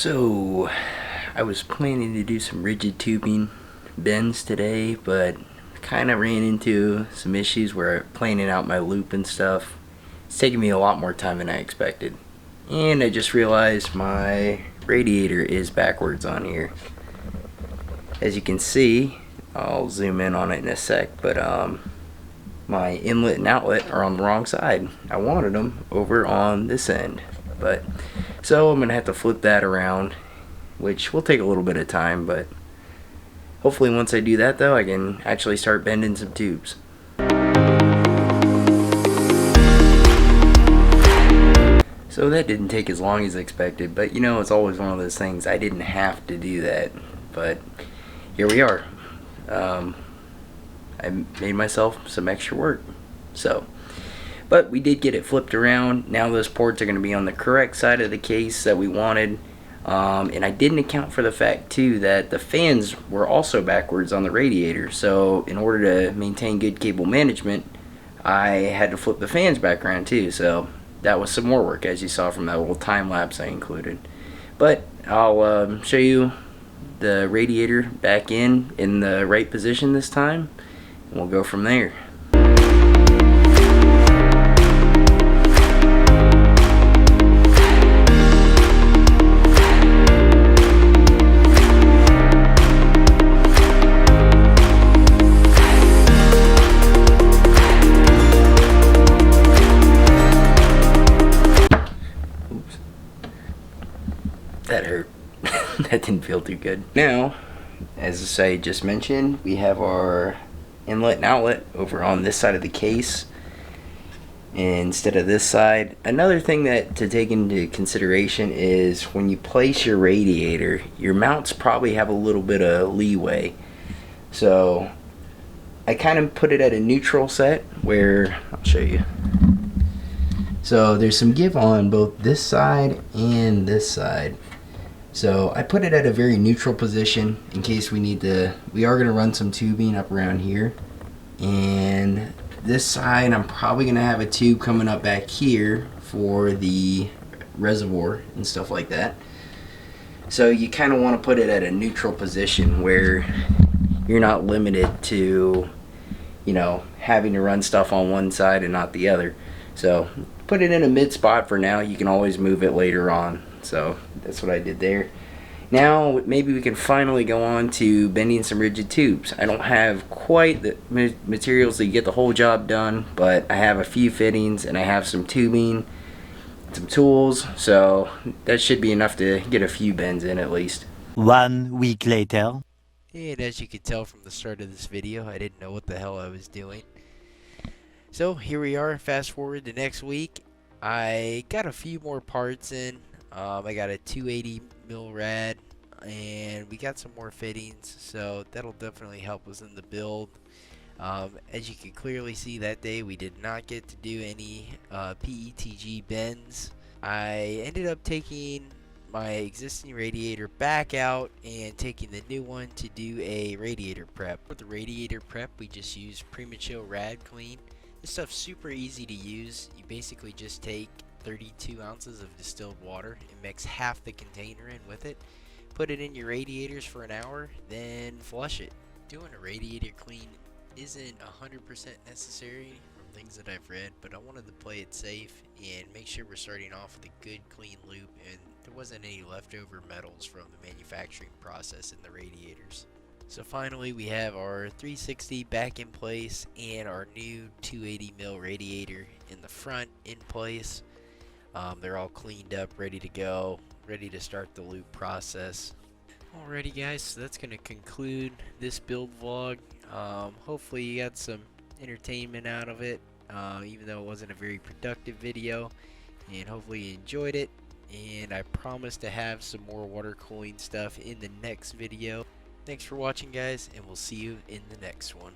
So, I was planning to do some rigid tubing bends today, but kind of ran into some issues where planning out my loop and stuff. It's taking me a lot more time than I expected. And I just realized my radiator is backwards on here. As you can see, I'll zoom in on it in a sec, but my inlet and outlet are on the wrong side. I wanted them over on this end, but so I'm gonna have to flip that around, which will take a little bit of time, but hopefully once I do that though, I can actually start bending some tubes. So that didn't take as long as expected, but you know, it's always one of those things. I didn't have to do that, but here we are. I made myself some extra work. But we did get it flipped around. Now those ports are going to be on the correct side of the case that we wanted. And I didn't account for the fact too that the fans were also backwards on the radiator. So in order to maintain good cable management, I had to flip the fans back around too. So that was some more work, as you saw from that little time lapse I included. But I'll show you the radiator back in the right position this time, and we'll go from there. That hurt. That didn't feel too good. Now, as I just mentioned, we have our inlet and outlet over on this side of the case instead of this side. Another thing that to take into consideration is when you place your radiator, your mounts probably have a little bit of leeway. So I kind of put it at a neutral set where, I'll show you. So there's some give on both this side and this side. So I put it at a very neutral position in case we need to, we are going to run some tubing up around here. And this side I'm probably going to have a tube coming up back here for the reservoir and stuff like that. So you kind of want to put it at a neutral position where you're not limited to, you know, having to run stuff on one side and not the other. So put it in a mid spot for now. You can always move it later on. So that's what I did there. Now maybe we can finally go on to bending some rigid tubes. I don't have quite the materials to get the whole job done, but I have a few fittings and I have some tubing, some tools, so that should be enough to get a few bends in at least. 1 week later. And as you can tell from the start of this video, I didn't know what the hell I was doing. So here we are, fast forward to next week. I got a few more parts in. I got a 280 mil rad, and we got some more fittings, so that'll definitely help us in the build. As you can clearly see, that day we did not get to do any PETG bends. I ended up taking my existing radiator back out and taking the new one to do a radiator prep. For the radiator prep, we just use Primochill Rad Clean. This stuff's super easy to use. You basically just take 32 ounces of distilled water and mix half the container in with it. Put it in your radiators for an hour, then flush it. Doing a radiator clean isn't 100% necessary from things that I've read, but I wanted to play it safe and make sure we're starting off with a good clean loop and there wasn't any leftover metals from the manufacturing process in the radiators. So finally we have our 360 back in place and our new 280 mil radiator in the front in place. They're all cleaned up, ready to go, ready to start the loop process. Alrighty guys, so that's going to conclude this build vlog. Hopefully you got some entertainment out of it, even though it wasn't a very productive video, and hopefully you enjoyed it. And I promise to have some more water cooling stuff in the next video. Thanks for watching guys, and we'll see you in the next one.